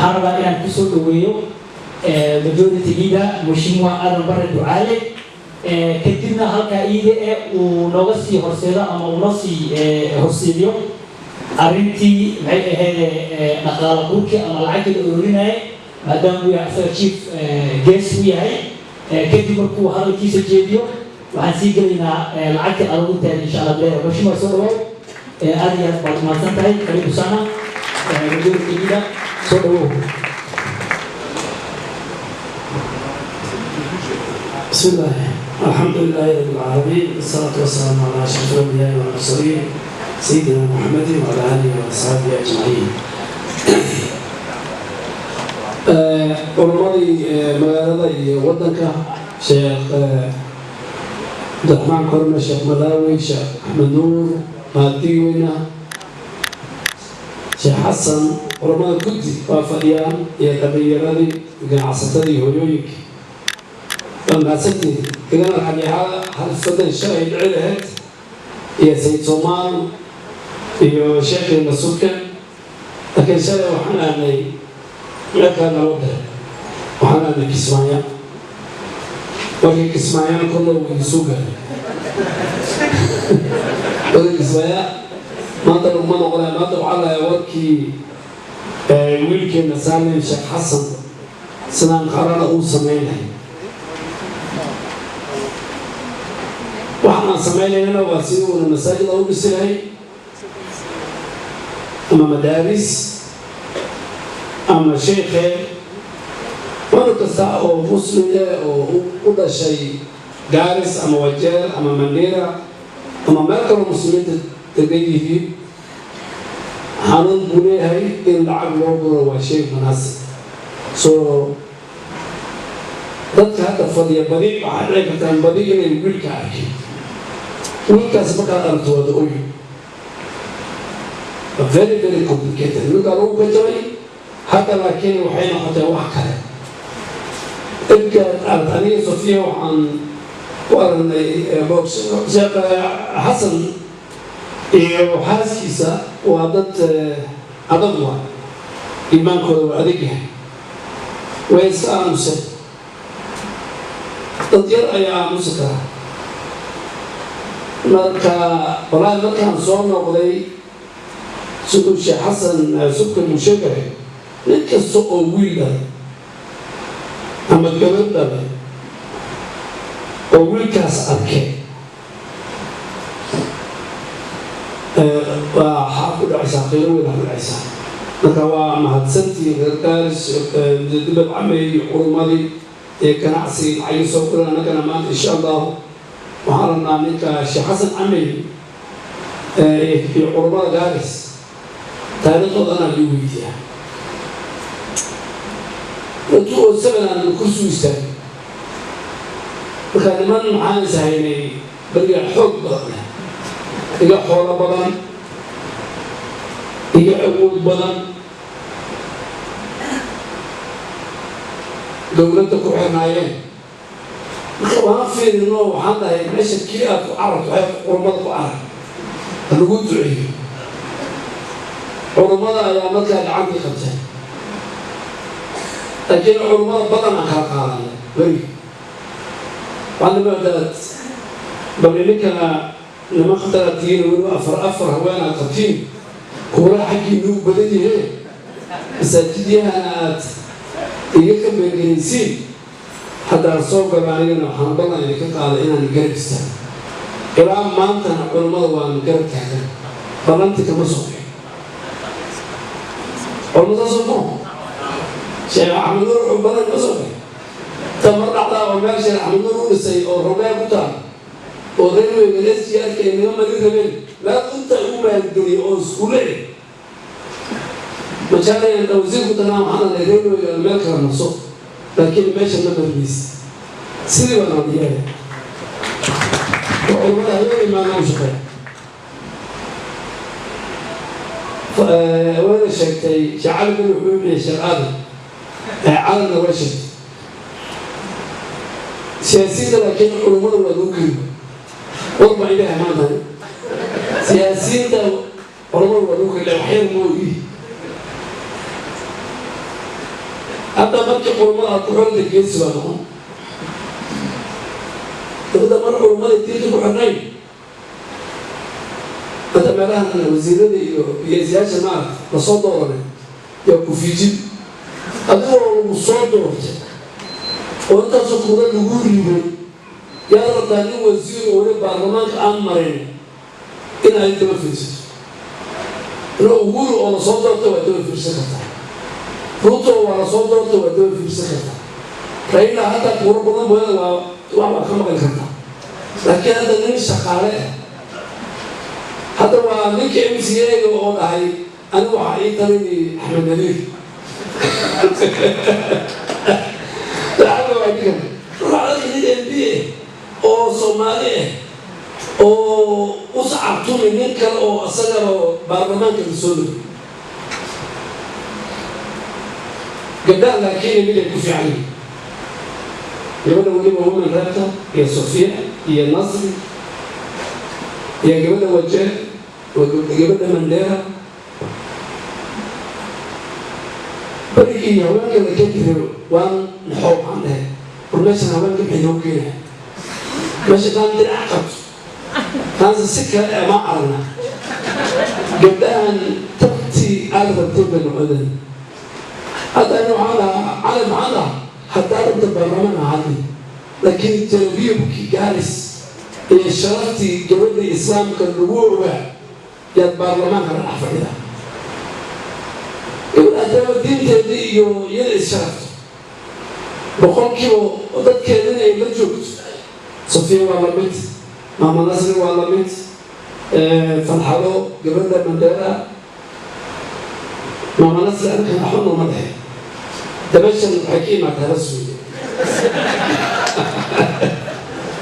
وحرب أن كسر دويو majority leader Mheshimiwa Adam Barre Duale kadibna halka iide uu nooga sii horseeda ama uu noo sii horseediyo arintii maxay ahayd dhaqaale burki ama lacag la ururinay maadaama uu yahay chief guest uu yahay kadib markuu hadalkiisa jeediyo waxaan sii gelaynaa lacagta aruurinteeda insha Allah bilaha Mheshimiwa soo dhawow aad iyo aad baad mahadsan tahay karibu sana majority leader soo dhawow بسم الله الحمد لله رب العالمين والصلاة والسلام على أشرف الأنبياء والمرسلين سيدنا محمد وعلى آله وأصحابه أجمعين. ورمضي مغالطة ودنك شيخ عبد الرحمن كرمة شيخ ملاوي شيخ أحمد نور مهديونا شيخ حسن ورمضي كنتي وفريان يتبيرني قاعصتني هيويك لما سكتي كنا نحكي على الفضل الشرعي العلهات يا سيد صومال يا شيخ المسوكة لكن شرع وحنا لي لا كان وضع وحنا لي كسمايا وكي كسمايا كله ويسوقها وكي كسمايا ما تلو ما نقول ما تلو على وكي ويلكي مسالم شيخ حسن سنان قرار أول سمينه وحنا سمعنا واسيرون المساجد أو بسرعي أما مدارس أما شيخ وانا كساء أو مسلم أو كل شيء جالس أما وجال أما منيرة أما ملك المسلمين تجيه حنون بني هاي إن العقل وقر وشيء مناسب ضد هذا فضي بديع عليك كان بديع إن يقول كاركي ويكاس بقى أرتوه دقوي very very complicated نقول روح بتوي حتى لكن وحين حتى وحكة إبقى أرتانية صوفيا وعن وارن بوكس شاب حسن وحاس كيسا وعدت عددوا إيمان كله أديكه ويسأل مسك تطير أيام مسكها marka walaal markaan soo noqday sidoo Sheekh Xasan subka mushagahay nin kasta oo wiil ah ama gabadh ah oo wiilkaas arkay waa xaq u dhacaysa qiiro weyn u dhacaysa marka waa mahadsantii gargaaris dibad camay qurumadii ee ganacsi ay soo kulana kana maanta insha Allah وحرمنا منك الشيخ حسن عمي في قربان جالس تاريخ أنا اليومية وتقول سبنا عن الكرسي يستاهل وكان من معانا سهيني بلغ حب بدن إجا حول بدن إجا عبود بدن دولتك وحنايين وأنا في إنه وحنا ماشي كذا عرض قرمات بعرض الوجود عيه قرمات يا مثل عندي خمسة لكن قرمات بدن أخر قارن بري وأنا بدأت بقولك أنا لما اخترت دين وأنا أفر هوانا قتيم كورا حكي نو بدني هي ساتديها أنا يجيكم بالجنسين حتى الصوب بعدين حنبلنا اللي كنت على إنا نجرب استان كلام ما أنت نقول ما هو نجرب كذا بلنت كم صوبي والله صوبه شيء عمل نور بلن ما صوبي تمر على عمر شيء عمل نور بسي أو ربع بتاع ورينو يجلس يا كأنه ما يدري لا كنت أقوم الدنيا أو سكولي ما شاء الله أنت وزير كتنام أنا رينو الملك النصوص لكن ماشي ما بدرس سيدي ولا ضيعه والله هذول ما لهم شغل وين الشيء شعر بالحبوب الشرعي على الوجه سياسيين لكن علماء ولا ممكن والله إلى أمانة سياسيين علماء ولا ممكن لو حين موجود hadda markii qurmada aad ku xorda geesi baa noqon dabada mar qurmada diinta ku xornayn hadda meelahan wasiirada iyo siyaasha maaragta lasoo dooranay yaa ku fiijin adigoo lagu soo doortay oo intaasoo kuda lagu riibay yaa rabtaa nin wasiir oo weli baarlamaanka aan marin in ay daba fiirsato ina uhuru oo lasoo doortay waa daba fiirsan kartaa ruto waa lasoo doortay waa daba fiirsan kartaa raila hadda kuuro badan booyada waa ka maqli kartaa laakiin hadda nin shaqaale ah hadda waa ninka MCA oo dhahay anigu waxaa ii talinay Axmed Nadiir oo Soomaali oo u sacabtumay nin kale oo asaga baarlamaanka soo dhigay gabdhaha laakiin mid ay ku fiican yihiin gabadha weliba woman rabta iyo Sofia iyo Nasri iyo gabadha Wajir gabadha Mandela barikii haweenka la kadiro waan naxow aan dhahay warmeeshan haweenka maxay noo keenaya meesha kaan dirac qabto taasi si kale ma aragna gabdhahan tabtii aad rabtay bay noqdeen hadda inu cali maxaad haddaa rabta baarlamaan ahadi laakiin talabiyabkii gaaris iyo sharaftii gabadha islaamka lagu ogaa yaad baarlamaanka la dhex fadhida gabadha diinteedii iyo iyada is-sharafto boqolkiiba dadkeedina ay la joogto Sofia waa la mid Mama Nasri waa la mid Farxado gabadha Mandela Mama Nasri anka naxoon uma dhexe dabashan waxay ka imaataa rasmi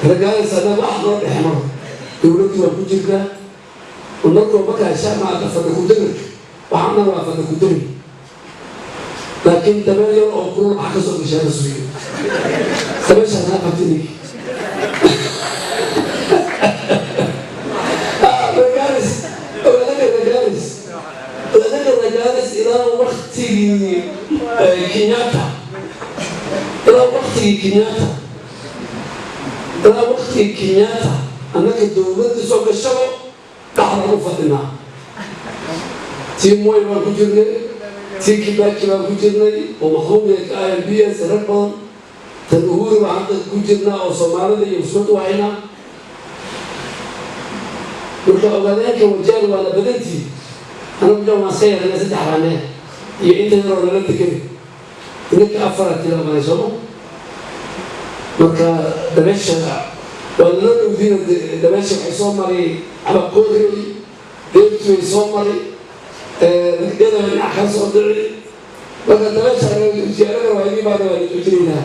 ragaalis hadda wax loo dhexe maro dowladdu waa ku jirtaa unarkoo markaa shaamaada fadha ku diri waxaana waa fadha ku diri laakiin dabeel yar oo kulul waxa ka soo gashaa rasmi dabashan haa qabtini رجالس إلى وقت كينياتا أنا كدولة سوق الشباب تعرفوا فتنا تيم موي ما كجرني تيم كباك ما كجرني ومحروم لك ILBS رقم تنهور وعندك كجرنا أو سمارة يوصلوا وعينا وكا أغانيك وجال وأنا بدنتي أنا بدأ ما سير الناس تحرمه يعيدنا ولا لا تكذب إنك أفرت إلى ما يسمو مكا دمشق ولا لو فينا دمشق يسوم مري على قدري ديرت يسوم مري كذا من أحد صدري مكا دمشق أنا جيران وعيني بعد ما يجينا